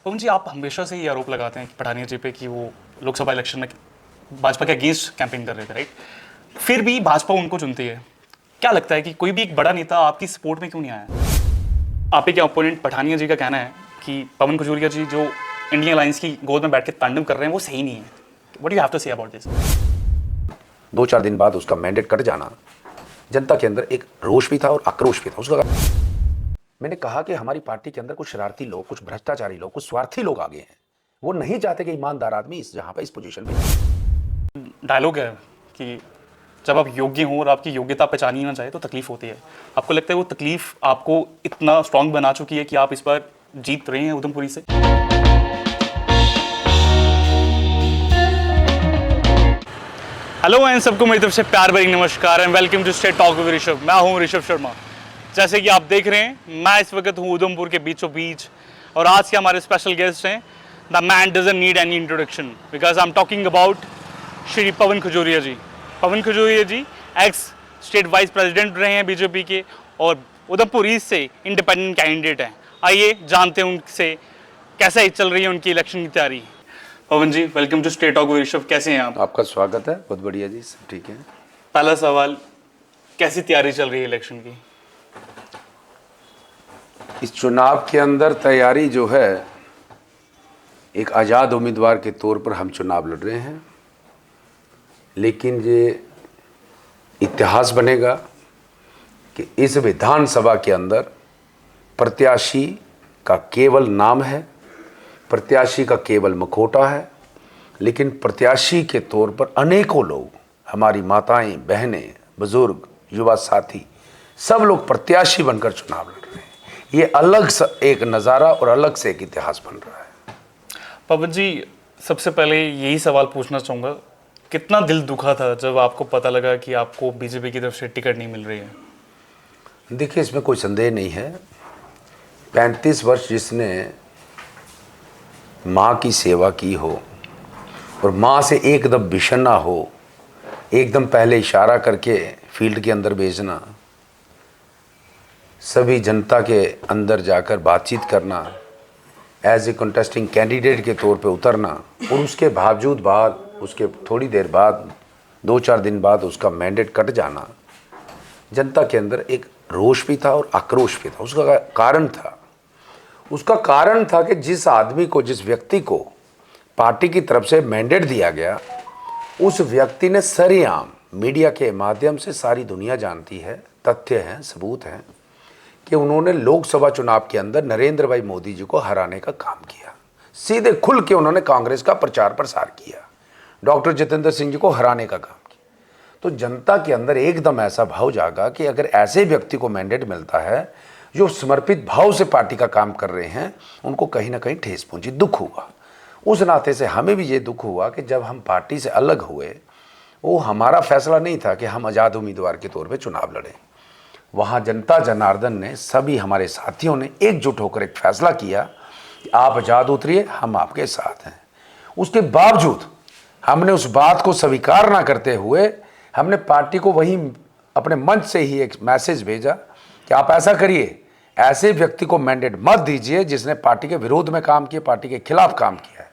पवन जी, आप हमेशा से ये आरोप लगाते हैं कि पठानिया जी पे कि वो लोकसभा इलेक्शन में भाजपा के अगेंस्ट कैंपेन कर रहे थे, राइट? फिर भी भाजपा उनको चुनती है। क्या लगता है कि कोई भी एक बड़ा नेता आपकी सपोर्ट में क्यों नहीं आया? आप ही के ओपोनेंट पठानिया जी का कहना है कि पवन खजूरिया जी जो इंडियन अलायंस की गोद में बैठ के तांडव कर रहे हैं वो सही नहीं है। What do you have to say about this? 2-4 दिन बाद उसका मैंडेट कट जाना, जनता के अंदर एक रोष भी था और आक्रोश भी था। उसका मैंने कहा कि हमारी पार्टी के अंदर कुछ शरारती लोग, कुछ भ्रष्टाचारी लोग, कुछ स्वार्थी लोग आ गए हैं। वो नहीं चाहते कि ईमानदार आदमी इस पोजीशन पे। डायलॉग है कि जब आप योग्य हो और आपकी योग्यता पहचानी ना जाए तो तकलीफ होती है। आपको लगता है वो तकलीफ आपको इतना स्ट्रांग बना चुकी है कि आप इस बार जीत रहे हैं उधमपुरी से? हेलो एंड सबको मेरी तरफ से प्यार भरी नमस्कार and welcome to state talk with Rishabh. मैं हूं ऋषभ शर्मा। जैसे कि आप देख रहे हैं, मैं इस वक्त हूं उधमपुर के बीचों बीच और आज के हमारे स्पेशल गेस्ट हैं the man doesn't need any introduction because I am talking about Shri Pawan Khajuria ji. Pawan Khajuria ji ex state vice president रहे हैं बीजेपी के और उधमपुर ईस्ट से इंडिपेंडेंट कैंडिडेट हैं। आइए जानते हैं उनसे कैसे चल रही है उनकी इलेक्शन की तैयारी। Pawan ji, welcome to state talk with Rishabh. कैसे हैं आप? आपका स्वागत है। बहुत बढ़िया जी, सब ठीक है। पहला सवाल, कैसी तैयारी चल रही है इलेक्शन की? इस चुनाव के अंदर तैयारी जो है, एक आज़ाद उम्मीदवार के तौर पर हम चुनाव लड़ रहे हैं, लेकिन ये इतिहास बनेगा कि इस विधानसभा के अंदर प्रत्याशी का केवल नाम है, प्रत्याशी का केवल मुखौटा है, लेकिन प्रत्याशी के तौर पर अनेकों लोग, हमारी माताएं, बहनें, बुजुर्ग, युवा साथी, सब लोग प्रत्याशी बनकर चुनाव लड़ रहे हैं। ये अलग सा एक नज़ारा और अलग से एक इतिहास बन रहा है। पवन जी, सबसे पहले यही सवाल पूछना चाहूँगा, कितना दिल दुखा था जब आपको पता लगा कि आपको बीजेपी की तरफ से टिकट नहीं मिल रही है? देखिए, इसमें कोई संदेह नहीं है। 35 वर्ष जिसने माँ की सेवा की हो और माँ से एकदम बिछड़ना हो, एकदम पहले इशारा करके फील्ड के अंदर भेजना, सभी जनता के अंदर जाकर बातचीत करना, एज ए कंटेस्टिंग कैंडिडेट के तौर पे उतरना, और उसके बावजूद बाद उसके थोड़ी देर बाद 2-4 दिन बाद उसका मैंडेट कट जाना, जनता के अंदर एक रोष भी था और आक्रोश भी था। उसका कारण था कि जिस आदमी को, जिस व्यक्ति को पार्टी की तरफ से मैंडेट दिया गया, उस व्यक्ति ने सरेआम मीडिया के माध्यम से, सारी दुनिया जानती है, तथ्य हैं, सबूत हैं, कि उन्होंने लोकसभा चुनाव के अंदर नरेंद्र भाई मोदी जी को हराने का काम किया। सीधे खुल के उन्होंने कांग्रेस का प्रचार प्रसार किया, डॉक्टर जितेंद्र सिंह जी को हराने का काम किया। तो जनता के अंदर एकदम ऐसा भाव जागा कि अगर ऐसे व्यक्ति को मैंडेट मिलता है जो समर्पित भाव से पार्टी का काम कर रहे हैं, उनको कहीं ना कहीं ठेस पहुंची, दुख हुआ। उस नाते से हमें भी ये दुख हुआ कि जब हम पार्टी से अलग हुए, वो हमारा फैसला नहीं था कि हम आज़ाद उम्मीदवार के तौर पे चुनाव लड़ें। वहाँ जनता जनार्दन ने, सभी हमारे साथियों ने एकजुट होकर एक फैसला किया कि आप आज़ाद उतरिए, हम आपके साथ हैं। उसके बावजूद हमने उस बात को स्वीकार ना करते हुए हमने पार्टी को वहीं अपने मंच से ही एक मैसेज भेजा कि आप ऐसा करिए, ऐसे व्यक्ति को मैंडेट मत दीजिए जिसने पार्टी के विरोध में काम किया, पार्टी के खिलाफ काम किया है।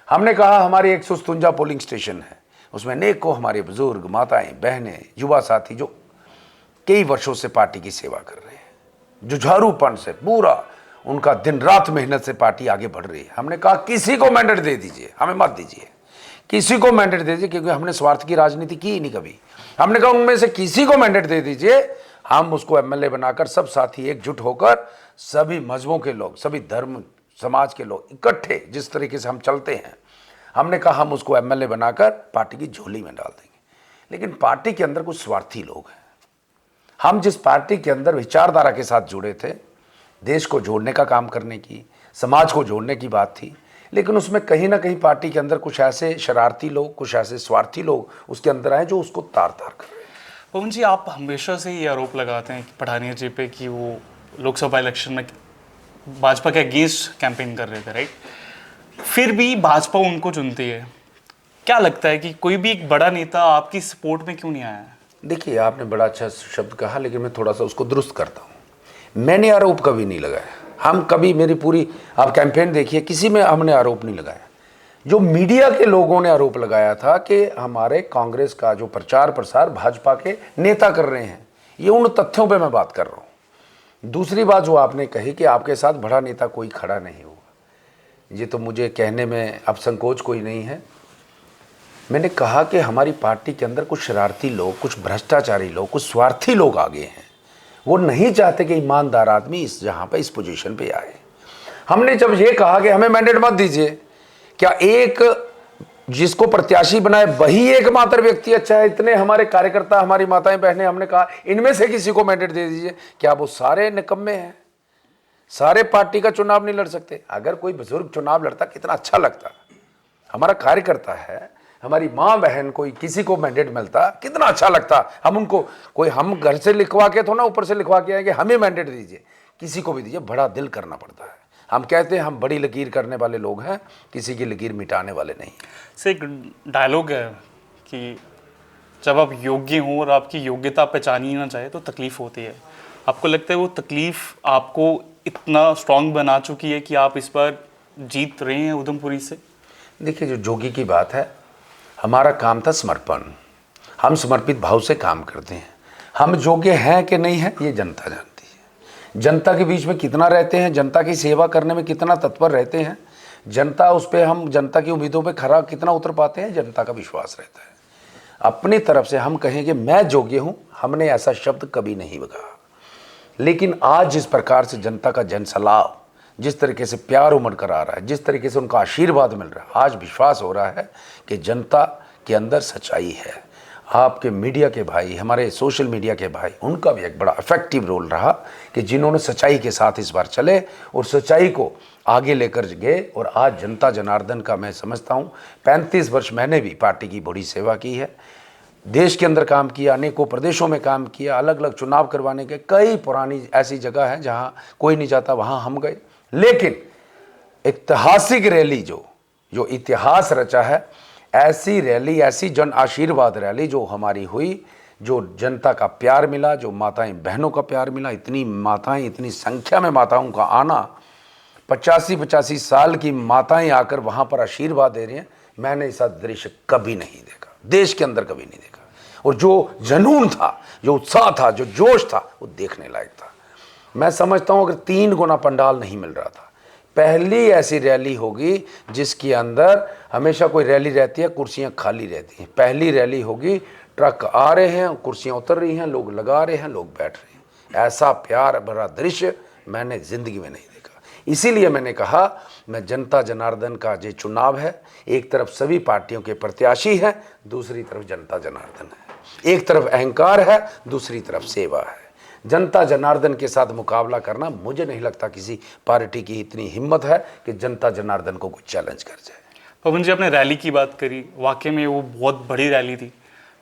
हमने कहा हमारे 157 पोलिंग स्टेशन है, उसमें अनेकों हमारे बुजुर्ग, माताएं, बहनें, युवा साथी जो कई वर्षों से पार्टी की सेवा कर रहे हैं, जुझारूपन से पूरा उनका दिन रात मेहनत से पार्टी आगे बढ़ रही है। हमने कहा किसी को मैंडेट दे दीजिए, हमें मत दीजिए, किसी को मैंडेट दे दीजिए, क्योंकि हमने स्वार्थ की राजनीति की ही नहीं कभी। हमने कहा उनमें से किसी को मैंडेट दे दीजिए, हम उसको एमएलए बनाकर सब साथी एकजुट होकर, सभी मजहबों के लोग, सभी धर्म समाज के लोग इकट्ठे, जिस तरीके से हम चलते हैं, हमने कहा हम उसको एमएलए बनाकर पार्टी की झोली में डाल देंगे। लेकिन पार्टी के अंदर कुछ स्वार्थी लोग हैं। हम जिस पार्टी के अंदर विचारधारा के साथ जुड़े थे, देश को जोड़ने का काम करने की, समाज को जोड़ने की बात थी, लेकिन उसमें कहीं ना कहीं पार्टी के अंदर कुछ ऐसे शरारती लोग, कुछ ऐसे स्वार्थी लोग उसके अंदर आए जो उसको तार तार कर रहे हैं। पवन जी, आप हमेशा से ये आरोप लगाते हैं कि पठानिया जी पे कि वो लोकसभा इलेक्शन में भाजपा के अगेंस्ट कैंपेन कर रहे थे, राइट? फिर भी भाजपा उनको चुनती है। क्या लगता है कि कोई भी एक बड़ा नेता आपकी सपोर्ट में क्यों नहीं आया है? देखिए, आपने बड़ा अच्छा शब्द कहा, लेकिन मैं थोड़ा सा उसको दुरुस्त करता हूँ। मैंने आरोप कभी नहीं लगाया। हम कभी, मेरी पूरी आप कैंपेन देखिए, किसी में हमने आरोप नहीं लगाया। जो मीडिया के लोगों ने आरोप लगाया था कि हमारे कांग्रेस का जो प्रचार प्रसार भाजपा के नेता कर रहे हैं, ये उन तथ्यों पे मैं बात कर रहा हूँ। दूसरी बात जो आपने कही कि आपके साथ बड़ा नेता कोई खड़ा नहीं हुआ, ये तो मुझे कहने में अब संकोच कोई नहीं है। मैंने कहा कि हमारी पार्टी के अंदर कुछ शरारती लोग, कुछ भ्रष्टाचारी लोग, कुछ स्वार्थी लोग आगे हैं। वो नहीं चाहते कि ईमानदार आदमी इस जहाँ पे इस पोजीशन पे आए। हमने जब ये कहा कि हमें मैंडेट मत दीजिए, क्या एक जिसको प्रत्याशी बनाए वही एकमात्र व्यक्ति अच्छा है? इतने हमारे कार्यकर्ता, हमारी माताएं बहनें, हमने कहा इनमें से किसी को मैंडेट दे दीजिए। क्या वो सारे निकम्मे हैं? सारे पार्टी का चुनाव नहीं लड़ सकते? अगर कोई बुजुर्ग चुनाव लड़ता कितना अच्छा लगता। हमारा कार्यकर्ता है, हमारी माँ बहन, कोई किसी को मैंडेट मिलता कितना अच्छा लगता। हम उनको कोई, हम घर से लिखवा के तो ना ऊपर से लिखवा के आए कि हमें मैंडेट दीजिए, किसी को भी दीजिए। बड़ा दिल करना पड़ता है। हम कहते हैं हम बड़ी लकीर करने वाले लोग हैं, किसी की लकीर मिटाने वाले नहीं। से एक डायलॉग है कि जब आप योग्य हों और आपकी योग्यता पहचानी ना जाए तो तकलीफ होती है। आपको लगता है वो तकलीफ आपको इतना स्ट्रांग बना चुकी है कि आप इस बार जीत रहे हैं उधमपुरी से? देखिए, जो जोगी की बात है, हमारा काम था समर्पण। हम समर्पित भाव से काम करते हैं। हम योग्य हैं कि नहीं हैं ये जनता जानती है। जनता के बीच में कितना रहते हैं, जनता की सेवा करने में कितना तत्पर रहते हैं, जनता उस पर, हम जनता की उम्मीदों पे खरा कितना उतर पाते हैं, जनता का विश्वास रहता है। अपनी तरफ से हम कहें कि मैं योग्य हूँ, हमने ऐसा शब्द कभी नहीं कहा। लेकिन आज जिस प्रकार से जनता का जनसलाव, जिस तरीके से प्यार उमड़ कर आ रहा है, जिस तरीके से उनका आशीर्वाद मिल रहा है, आज विश्वास हो रहा है कि जनता के अंदर सच्चाई है। आपके मीडिया के भाई, हमारे सोशल मीडिया के भाई, उनका भी एक बड़ा इफेक्टिव रोल रहा कि जिन्होंने सच्चाई के साथ इस बार चले और सच्चाई को आगे लेकर गए। और आज जनता जनार्दन का मैं समझता हूँ, 35 वर्ष मैंने भी पार्टी की बड़ी सेवा की है, देश के अंदर काम किया, अनेकों प्रदेशों में काम किया, अलग अलग चुनाव करवाने के कई पुरानी ऐसी जगह हैं जहाँ कोई नहीं जाता, वहाँ हम गए। लेकिन ऐतिहासिक रैली जो इतिहास रचा है, ऐसी रैली, ऐसी जन आशीर्वाद रैली जो हमारी हुई, जो जनता का प्यार मिला, जो माताएं बहनों का प्यार मिला, इतनी माताएं, इतनी संख्या में माताओं का आना, 85 साल की माताएं आकर वहाँ पर आशीर्वाद दे रही हैं, मैंने ऐसा दृश्य कभी नहीं देखा, देश के अंदर कभी नहीं देखा। और जो जुनून था, जो उत्साह था, जो जोश था, वो देखने लायक था। मैं समझता हूँ अगर 3 गुना पंडाल नहीं मिल रहा था, पहली ऐसी रैली होगी जिसके अंदर, हमेशा कोई रैली रहती है कुर्सियाँ खाली रहती हैं, पहली रैली होगी, ट्रक आ रहे हैं, कुर्सियाँ उतर रही हैं, लोग लगा रहे हैं, लोग बैठ रहे हैं। ऐसा प्यार भरा दृश्य मैंने ज़िंदगी में नहीं देखा। इसीलिए मैंने कहा, मैं जनता जनार्दन का जो चुनाव है, एक तरफ सभी पार्टियों के प्रत्याशी हैं, दूसरी तरफ जनता जनार्दन है। एक तरफ अहंकार है, दूसरी तरफ सेवा है। जनता जनार्दन के साथ मुकाबला करना, मुझे नहीं लगता किसी पार्टी की इतनी हिम्मत है कि जनता जनार्दन को कुछ चैलेंज कर जाए। पवन जी, आपने रैली की बात करी, वाकई में वो बहुत बड़ी रैली थी,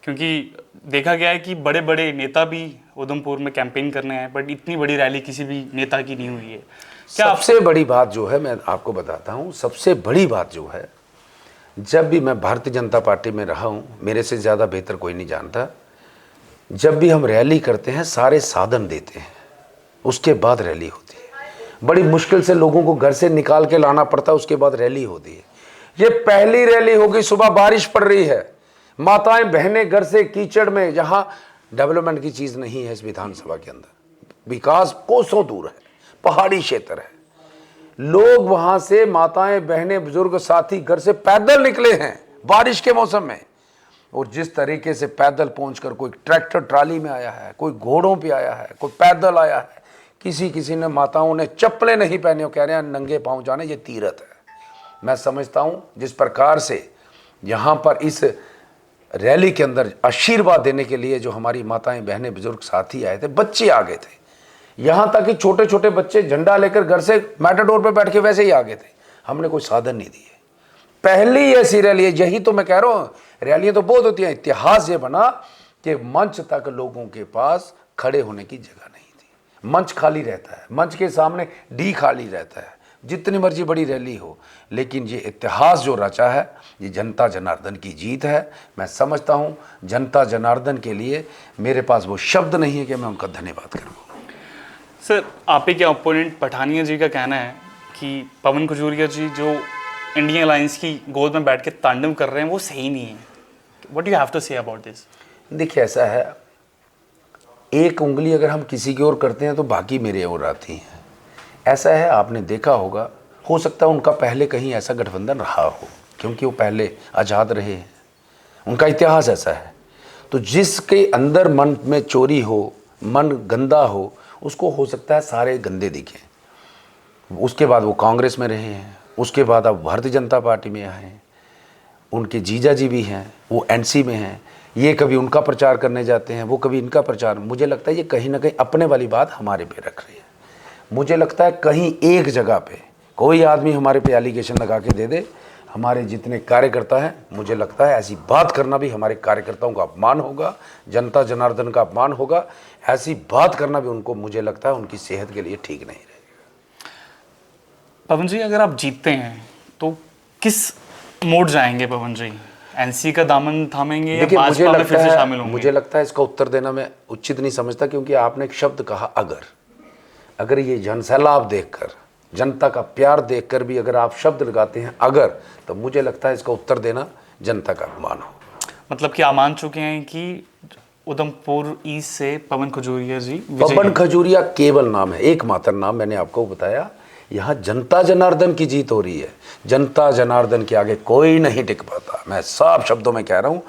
क्योंकि देखा गया है कि बड़े बड़े नेता भी उधमपुर में कैंपेन करने आए, बट इतनी बड़ी रैली किसी भी नेता की नहीं हुई है। क्या सबसे बड़ी बात जो है, मैं आपको बताता हूँ, सबसे बड़ी बात जो है, जब भी मैं भारतीय जनता पार्टी में रहा हूँ, मेरे से ज़्यादा बेहतर कोई नहीं जानता, जब भी हम रैली करते हैं सारे साधन देते हैं, उसके बाद रैली होती है। बड़ी मुश्किल से लोगों को घर से निकाल के लाना पड़ता है, उसके बाद रैली होती है। ये पहली रैली होगी, सुबह बारिश पड़ रही है, माताएं बहनें घर से कीचड़ में, जहाँ डेवलपमेंट की चीज़ नहीं है इस विधानसभा के अंदर, विकास कोसों दूर है, पहाड़ी क्षेत्र है, लोग वहाँ से, माताएं बहनें बुजुर्ग साथी घर से पैदल निकले हैं बारिश के मौसम में। और जिस तरीके से पैदल पहुंचकर, कोई ट्रैक्टर ट्राली में आया है, कोई घोड़ों पे आया है, कोई पैदल आया है, किसी ने, माताओं ने चप्पलें नहीं पहनी, कह रहे हैं नंगे पांव जाने, ये तीरथ है। मैं समझता हूँ जिस प्रकार से यहाँ पर इस रैली के अंदर आशीर्वाद देने के लिए जो हमारी माताएं बहनें बुजुर्ग साथी आए थे, बच्चे आ गए थे, यहाँ तक कि छोटे छोटे बच्चे झंडा लेकर घर से मैटाडोर पे बैठ के वैसे ही आ गए थे। हमने कोई साधन नहीं दिए, पहली ऐसी रैली है। यही तो मैं कह रहा हूँ, रैलियाँ तो बहुत होती हैं, इतिहास ये बना कि मंच तक लोगों के पास खड़े होने की जगह नहीं थी, मंच खाली रहता है, मंच के सामने डी खाली रहता है, जितनी मर्जी बड़ी रैली हो। लेकिन ये इतिहास जो रचा है, ये जनता जनार्दन की जीत है। मैं समझता हूँ जनता जनार्दन के लिए मेरे पास वो शब्द नहीं है कि मैं उनका धन्यवाद करूँ। सर आप ही के ओपोनेंट पठानिया जी का कहना है कि पवन खजूरिया जी जो इंडियन अलायंस की गोद में बैठ के तांडव कर रहे हैं वो सही नहीं है। What you have to say about this? देखिए ऐसा है, एक उंगली अगर हम किसी की ओर करते हैं तो बाकी मेरे ओर आती हैं। ऐसा है, आपने देखा होगा, हो सकता है उनका पहले कहीं ऐसा गठबंधन रहा हो, क्योंकि वो पहले आज़ाद रहे हैं, उनका इतिहास ऐसा है। तो जिसके अंदर मन में चोरी हो, मन गंदा हो, उसको हो सकता है सारे गंदे दिखें। उसके बाद वो कांग्रेस में रहे हैं, उसके बाद अब भारतीय जनता पार्टी में आए हैं, उनके जीजा जी भी हैं, वो एनसी में हैं, ये कभी उनका प्रचार करने जाते हैं, वो कभी इनका प्रचार। मुझे लगता है ये कहीं ना कहीं अपने वाली बात हमारे पे रख रही है। मुझे लगता है कहीं एक जगह पे कोई आदमी हमारे पे एलिगेशन लगा के दे दे, हमारे जितने कार्यकर्ता हैं, मुझे लगता है ऐसी बात करना भी हमारे कार्यकर्ताओं का अपमान होगा, जनता जनार्दन का अपमान होगा। ऐसी बात करना भी उनको, मुझे लगता है उनकी सेहत के लिए ठीक नहीं रहेगा। पवन जी अगर आप जीतते हैं तो किस मोड जाएंगे पवन जी? एनसी का दामन थामेंगे या भाजपा में फिर से शामिल होंगे? मुझे लगता है इसका उत्तर देना मैं उचित नहीं समझता, क्योंकि आपने एक शब्द कहा अगर ये जनसैलाब देखकर, जनता का प्यार देखकर भी अगर आप शब्द लगाते हैं अगर, तो मुझे लगता है इसका उत्तर देना जनता का अपमान हो। मतलब कि आप मान चुके हैं कि उधमपुर ईस्ट से पवन खजूरिया जी पवन खजूरिया केवल नाम है, एकमात्र नाम। मैंने आपको बताया, यहाँ जनता जनार्दन की जीत हो रही है। जनता जनार्दन के आगे कोई नहीं टिक पाता। मैं साफ शब्दों में कह रहा हूँ,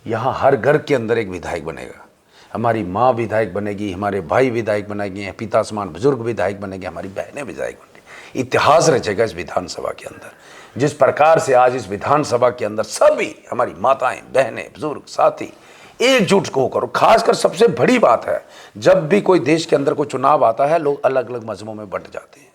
यहाँ हर घर के अंदर एक विधायक बनेगा। हमारी माँ विधायक बनेगी, हमारे भाई विधायक बनेंगे, पिता समान बुजुर्ग विधायक बनेंगे, हमारी बहनें विधायक बनेंगी। इतिहास रचेगा इस विधानसभा के अंदर। जिस प्रकार से आज इस विधानसभा के अंदर सभी हमारी माताएं, बहनें, बुजुर्ग, साथी एकजुट होकर, खासकर सबसे बड़ी बात है, जब भी कोई देश के अंदर कोई चुनाव आता है, लोग अलग अलग मजहबों में बंट जाते हैं,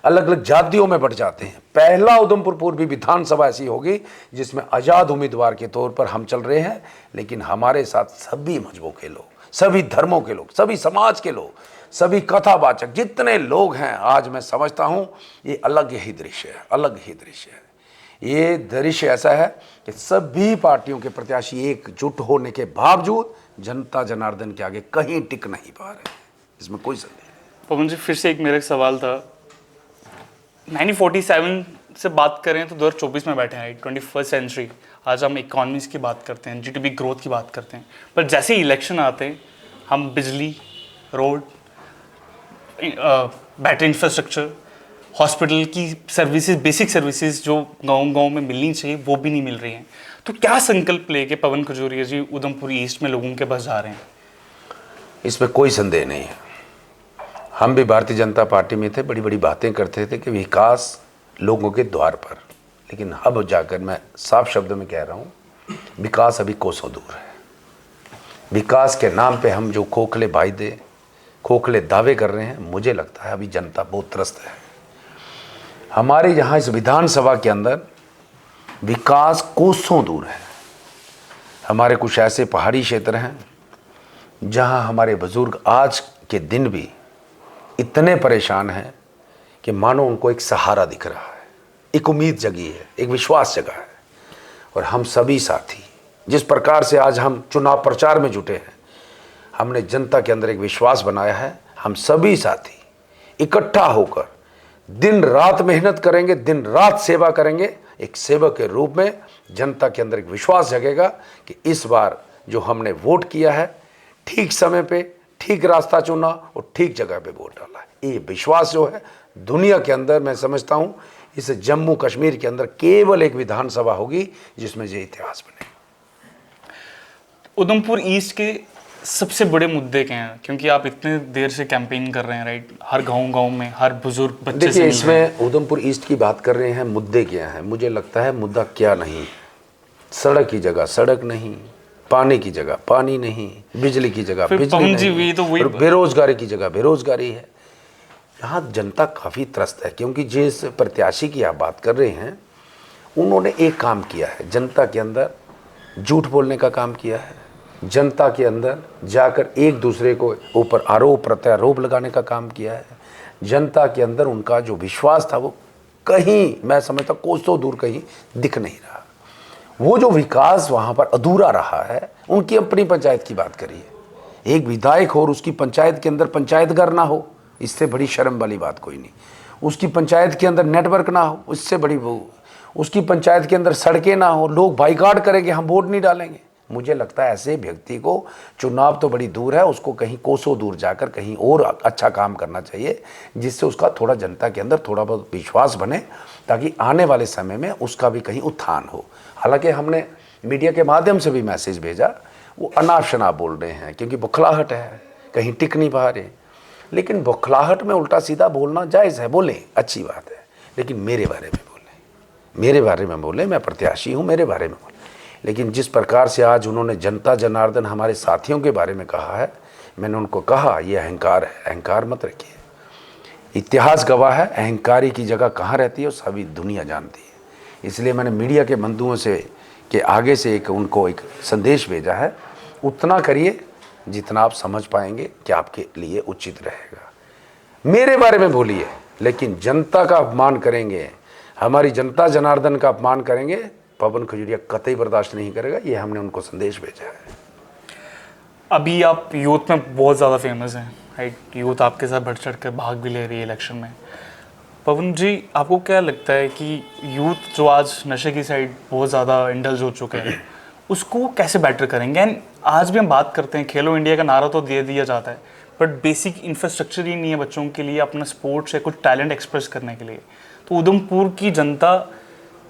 अलग अलग जातियों में बंट जाते हैं। पहला उधमपुर पूर्वी विधानसभा ऐसी होगी जिसमें आजाद उम्मीदवार के तौर पर हम चल रहे हैं, लेकिन हमारे साथ सभी मजहबों के लोग, सभी धर्मों के लोग, सभी समाज के लोग, सभी कथावाचक जितने लोग हैं, आज मैं समझता हूं ये अलग ही दृश्य है, अलग ही दृश्य है। ये दृश्य ऐसा है कि सभी पार्टियों के प्रत्याशी एकजुट होने के बावजूद जनता जनार्दन के आगे कहीं टिक नहीं पा रहे, इसमें कोई संदेह नहीं। पवन जी फिर से एक मेरा सवाल था, 1947 से बात करें तो 2024 में बैठे हैं, 21st सेंचुरी। आज हम इकोनॉमीज़ की बात करते हैं, जीडीपी ग्रोथ की बात करते हैं, पर जैसे ही इलेक्शन आते हैं हम बिजली, रोड, बैटरी इंफ्रास्ट्रक्चर, हॉस्पिटल की सर्विसेज, बेसिक सर्विसेज जो गांव-गांव में मिलनी चाहिए वो भी नहीं मिल रही हैं। तो क्या संकल्प लेके पवन खजूरिया जी उधमपुर ईस्ट में लोगों के पास जा रहे हैं? इसमें कोई संदेह नहीं है। हम भी भारतीय जनता पार्टी में थे, बड़ी बड़ी बातें करते थे कि विकास लोगों के द्वार पर, लेकिन अब जाकर मैं साफ शब्दों में कह रहा हूँ, विकास अभी कोसों दूर है। विकास के नाम पे हम जो खोखले वायदे, खोखले दावे कर रहे हैं, मुझे लगता है अभी जनता बहुत त्रस्त है। हमारे यहाँ इस विधानसभा के अंदर विकास कोसों दूर है। हमारे कुछ ऐसे पहाड़ी क्षेत्र हैं जहाँ हमारे बुजुर्ग आज के दिन भी इतने परेशान हैं कि मानो उनको एक सहारा दिख रहा है, एक उम्मीद जगी है, एक विश्वास जगा है। और हम सभी साथी जिस प्रकार से आज हम चुनाव प्रचार में जुटे हैं, हमने जनता के अंदर एक विश्वास बनाया है। हम सभी साथी इकट्ठा होकर दिन रात मेहनत करेंगे, दिन रात सेवा करेंगे। एक सेवक के रूप में जनता के अंदर एक विश्वास जगेगा कि इस बार जो हमने वोट किया है, ठीक समय पे ठीक रास्ता चुना और ठीक जगह पे वोट डाला है। ये विश्वास जो है दुनिया के अंदर, मैं समझता हूँ इस जम्मू कश्मीर के अंदर केवल एक विधानसभा होगी जिसमें ये इतिहास बने। उधमपुर ईस्ट के सबसे बड़े मुद्दे क्या हैं? क्योंकि आप इतने देर से कैंपेन कर रहे हैं, राइट? हर गांव में हर बुजुर्ग बच्चे से देखिए, इसमें उधमपुर ईस्ट की बात कर रहे हैं, मुद्दे क्या हैं? मुझे लगता है मुद्दा क्या नहीं, सड़क की जगह सड़क नहीं, पानी की जगह पानी नहीं, बिजली की जगह बिजली नहीं, तो वही बेरोजगारी की जगह बेरोजगारी है। यहाँ जनता काफ़ी त्रस्त है, क्योंकि जिस प्रत्याशी की आप बात कर रहे हैं उन्होंने एक काम किया है, जनता के अंदर झूठ बोलने का काम किया है, जनता के अंदर जाकर एक दूसरे को ऊपर आरोप प्रत्यारोप लगाने का काम किया है। जनता के अंदर उनका जो विश्वास था वो कहीं, मैं समझता कोसों दूर कहीं दिख नहीं रहा। वो जो विकास वहाँ पर अधूरा रहा है, उनकी अपनी पंचायत की बात करिए, एक विधायक हो और उसकी पंचायत के अंदर पंचायत घर ना हो, इससे बड़ी शर्म वाली बात कोई नहीं। उसकी पंचायत के अंदर नेटवर्क ना हो, इससे बड़ी वो, उसकी पंचायत के अंदर सड़कें ना हो, लोग बाइकाट करेंगे, हम वोट नहीं डालेंगे। मुझे लगता है ऐसे व्यक्ति को चुनाव तो बड़ी दूर है, उसको कहीं कोसों दूर जाकर कहीं और अच्छा काम करना चाहिए, जिससे उसका थोड़ा जनता के अंदर थोड़ा बहुत विश्वास बने, ताकि आने वाले समय में उसका भी कहीं उत्थान हो। हालांकि हमने मीडिया के माध्यम से भी मैसेज भेजा, वो अनाप शनाप बोल रहे हैं क्योंकि बुखलाहट है, कहीं टिक नहीं पा रहे। लेकिन बुखलाहट में उल्टा सीधा बोलना जायज़ है, बोलें, अच्छी बात है, लेकिन मेरे बारे में बोलें, मेरे बारे में बोलें, मैं प्रत्याशी हूँ, मेरे बारे में बोलें। लेकिन जिस प्रकार से आज उन्होंने जनता जनार्दन हमारे साथियों के बारे में कहा है, मैंने उनको कहा ये अहंकार है, अहंकार मत रखिए। इतिहास गवाह है, अहंकारी की जगह कहाँ रहती है वो सभी दुनिया जानती है। इसलिए मैंने मीडिया के बंधुओं से के आगे से उनको एक संदेश भेजा है, उतना करिए जितना आप समझ पाएंगे कि आपके लिए उचित रहेगा। मेरे बारे में बोलिए, लेकिन जनता का अपमान करेंगे, हमारी जनता जनार्दन का अपमान करेंगे, पवन खजूरिया कतई बर्दाश्त नहीं करेगा। ये हमने उनको संदेश भेजा है। अभी आप यूथ में बहुत ज़्यादा फेमस हैं, राइट? यूथ आपके साथ बढ़ चढ़ कर भाग भी ले रही है इलेक्शन में। पवन जी, आपको क्या लगता है कि यूथ जो आज नशे की साइड बहुत ज़्यादा इंडल्ज हो चुके हैं, उसको कैसे बेटर करेंगे? एंड आज भी हम बात करते हैं, खेलो इंडिया का नारा तो दे दिया जाता है, बट बेसिक इंफ्रास्ट्रक्चर ही नहीं है बच्चों के लिए अपना स्पोर्ट्स या कुछ टैलेंट एक्सप्रेस करने के लिए। तो उधमपुर की जनता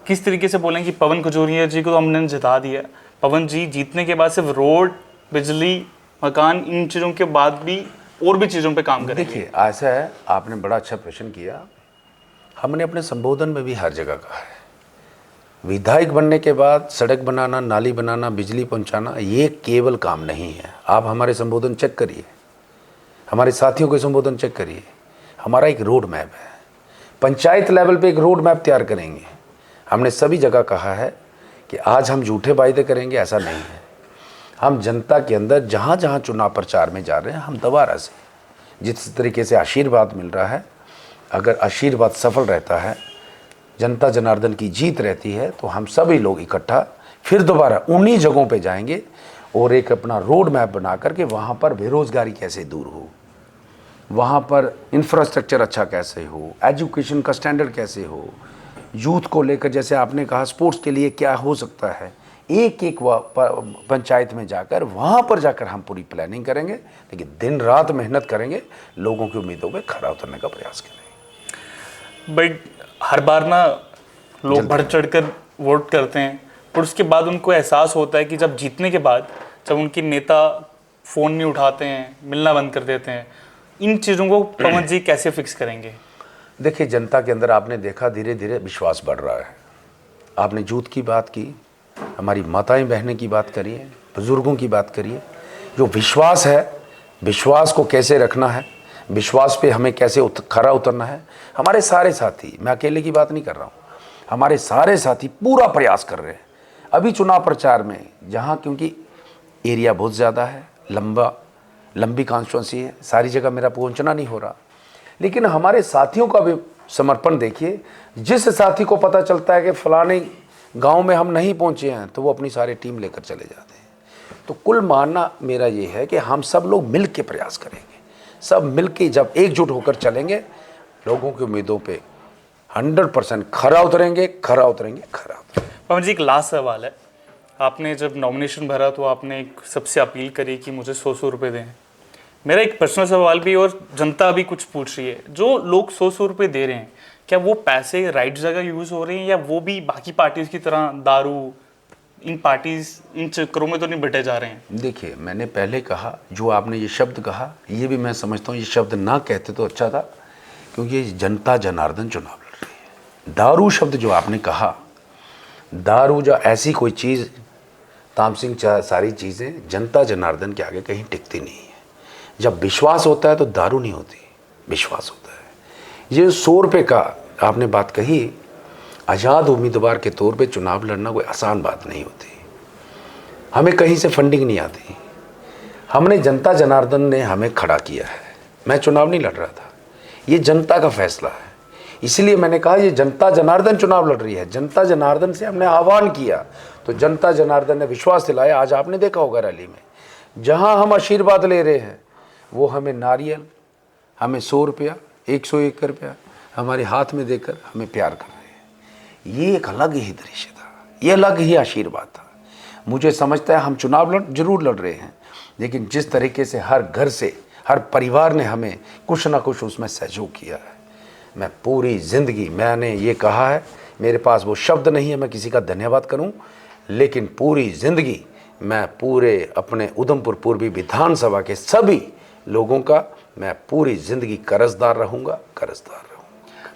किस तरीके से बोलें कि पवन खजूरिया जी को तो हमने जिता दिया, पवन जी जीतने के बाद सिर्फ रोड, बिजली, मकान, इन चीज़ों के बाद भी और भी चीज़ों पे काम करेंगे? देखिए, ऐसा है, आपने बड़ा अच्छा प्रश्न किया। हमने अपने संबोधन में भी हर जगह कहा है, विधायक बनने के बाद सड़क बनाना, नाली बनाना, बिजली पहुंचाना ये केवल काम नहीं है। आप हमारे संबोधन चेक करिए, हमारे साथियों के संबोधन चेक करिए, हमारा एक रोड मैप है। पंचायत लेवल पे एक रोड मैप तैयार करेंगे। हमने सभी जगह कहा है कि आज हम झूठे वायदे करेंगे, ऐसा नहीं है। हम जनता के अंदर जहाँ जहाँ चुनाव प्रचार में जा रहे हैं, हम दोबारा से जिस तरीके से आशीर्वाद मिल रहा है, अगर आशीर्वाद सफल रहता है, जनता जनार्दन की जीत रहती है, तो हम सभी लोग इकट्ठा फिर दोबारा उन्हीं जगहों पे जाएंगे और एक अपना रोड मैप बना करके वहाँ पर बेरोज़गारी कैसे दूर हो, वहाँ पर इंफ्रास्ट्रक्चर अच्छा कैसे हो, एजुकेशन का स्टैंडर्ड कैसे हो, यूथ को लेकर जैसे आपने कहा स्पोर्ट्स के लिए क्या हो सकता है, एक एक पंचायत में जाकर वहाँ पर जाकर हम पूरी प्लानिंग करेंगे। लेकिन दिन रात मेहनत करेंगे, लोगों की उम्मीदों पे खरा उतरने का प्रयास करेंगे। बट हर बार ना लोग बढ़ चढ़ कर वोट करते हैं, पर उसके बाद उनको एहसास होता है कि जब जीतने के बाद जब उनके नेता फ़ोन नहीं उठाते हैं, मिलना बंद कर देते हैं, इन चीज़ों को पवन जी कैसे फिक्स करेंगे? देखिए, जनता के अंदर आपने देखा धीरे धीरे विश्वास बढ़ रहा है। आपने यूथ की बात की, हमारी माताएं बहनें की बात करिए, बुजुर्गों की बात करिए। जो विश्वास है, विश्वास को कैसे रखना है, विश्वास पे हमें कैसे खरा उतरना है, हमारे सारे साथी, मैं अकेले की बात नहीं कर रहा हूँ, हमारे सारे साथी पूरा प्रयास कर रहे हैं। अभी चुनाव प्रचार में जहाँ, क्योंकि एरिया बहुत ज़्यादा है, लंबी कॉन्स्टिट्यूंसी है, सारी जगह मेरा पहुँचना नहीं हो रहा, लेकिन हमारे साथियों का भी समर्पण देखिए। जिस साथी को पता चलता है कि फलाने गांव में हम नहीं पहुंचे हैं, तो वो अपनी सारी टीम लेकर चले जाते हैं। तो कुल मानना मेरा ये है कि हम सब लोग मिल के प्रयास करेंगे, सब मिल के जब एकजुट होकर चलेंगे, लोगों की उम्मीदों पे 100% खरा उतरेंगे, खरा उतरेंगे, खरा उतरेंगे। पवन जी, एक लास्ट सवाल है। आपने जब नॉमिनेशन भरा तो आपने एक सबसे अपील करी कि मुझे 100 रुपये दें। मेरा एक पर्सनल सवाल भी, और जनता भी कुछ पूछ रही है, जो लोग 100 रुपये दे रहे हैं, क्या वो पैसे राइट जगह यूज़ हो रहे हैं, या वो भी बाकी पार्टीज़ की तरह दारू, इन पार्टीज़, इन चक्करों में तो नहीं बटे जा रहे हैं? देखिए, मैंने पहले कहा, जो आपने ये शब्द कहा, ये भी मैं समझता हूँ ये शब्द ना कहते तो अच्छा था, क्योंकि जनता जनार्दन चुनाव लड़ रही है। दारू शब्द जो आपने कहा, दारू जो ऐसी कोई चीज़, तामसिंह सारी चीज़ें जनता जनार्दन के आगे कहीं टिकती नहीं है। जब विश्वास होता है तो दारू नहीं होती, विश्वास होता है। ये 100 रुपये का आपने बात कही, आज़ाद उम्मीदवार के तौर पे चुनाव लड़ना कोई आसान बात नहीं होती। हमें कहीं से फंडिंग नहीं आती, हमने जनता जनार्दन ने हमें खड़ा किया है। मैं चुनाव नहीं लड़ रहा था, ये जनता का फैसला है। इसलिए मैंने कहा ये जनता जनार्दन चुनाव लड़ रही है। जनता जनार्दन से हमने आह्वान किया तो जनता जनार्दन ने विश्वास दिलाया। आज आपने देखा होगा रैली में, जहां हम आशीर्वाद ले रहे हैं वो हमें नारियल, हमें 100 रुपया, 101 रुपया हमारे हाथ में देकर हमें प्यार कर रहे हैं। ये एक अलग ही दृश्य था, ये अलग ही आशीर्वाद था। मुझे समझता है हम चुनाव जरूर लड़ रहे हैं, लेकिन जिस तरीके से हर घर से, हर परिवार ने हमें कुछ ना कुछ उसमें सहयोग किया है, मैं पूरी ज़िंदगी, मैंने ये कहा है, मेरे पास वो शब्द नहीं है मैं किसी का धन्यवाद करूं, लेकिन पूरी ज़िंदगी मैं पूरे अपने उधमपुर पूर्वी विधानसभा के सभी लोगों का मैं पूरी ज़िंदगी कर्जदार रहूँगा।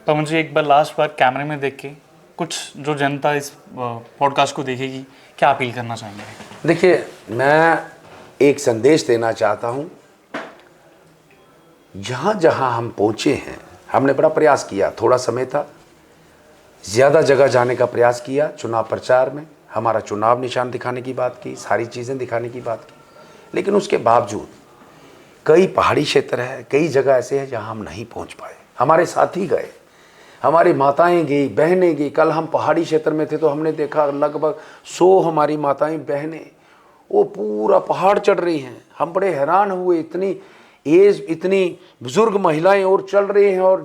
तो मुझे एक बार लास्ट बार कैमरे में देख के कुछ जो जनता इस पॉडकास्ट को देखेगी, क्या अपील करना चाहेंगे? देखिए, मैं एक संदेश देना चाहता हूँ। जहाँ जहाँ हम पहुँचे हैं, हमने बड़ा प्रयास किया, थोड़ा समय था, ज़्यादा जगह जाने का प्रयास किया। चुनाव प्रचार में हमारा चुनाव निशान दिखाने की बात की, सारी चीज़ें दिखाने की बात की, लेकिन उसके बावजूद कई पहाड़ी क्षेत्र है, कई जगह ऐसे हैं जहाँ हम नहीं पहुँच पाए। हमारे साथी गए, हमारी माताएं गई, बहनें गई। कल हम पहाड़ी क्षेत्र में थे तो हमने देखा लगभग 100 हमारी माताएं बहनें वो पूरा पहाड़ चढ़ रही हैं। हम बड़े हैरान हुए, इतनी एज, इतनी बुजुर्ग महिलाएं और चल रही हैं और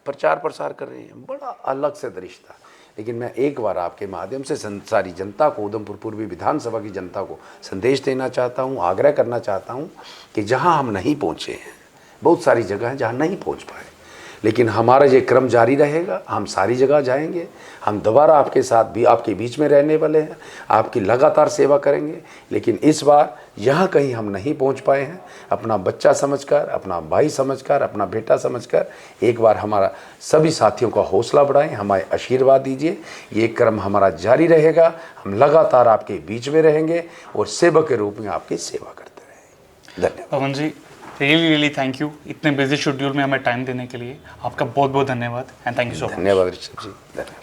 प्रचार प्रसार कर रही हैं। बड़ा अलग से दृश्य था। लेकिन मैं एक बार आपके माध्यम से सारी जनता को, उधमपुर पूर्वी विधानसभा की जनता को संदेश देना चाहता हूँ, आग्रह करना चाहता हूँ कि जहाँ हम नहीं पहुँचे हैं, बहुत सारी जगह हैं जहाँ नहीं पहुँच पाए, लेकिन हमारा ये क्रम जारी रहेगा। हम सारी जगह जाएंगे, हम दोबारा आपके साथ भी, आपके बीच में रहने वाले हैं, आपकी लगातार सेवा करेंगे। लेकिन इस बार यहाँ कहीं हम नहीं पहुँच पाए हैं, अपना बच्चा समझकर, अपना भाई समझकर, अपना बेटा समझकर एक बार हमारा सभी साथियों का हौसला बढ़ाएं, हमारे आशीर्वाद दीजिए। ये क्रम हमारा जारी रहेगा, हम लगातार आपके बीच में रहेंगे और सेवक के रूप में आपकी सेवा करते रहेंगे। धन्यवाद। पवन जी, रियली थैंक यू, इतने बिजी शेड्यूल में हमें टाइम देने के लिए आपका बहुत बहुत धन्यवाद and thank you so much. धन्यवाद ऋषभ जी, धन्यवाद।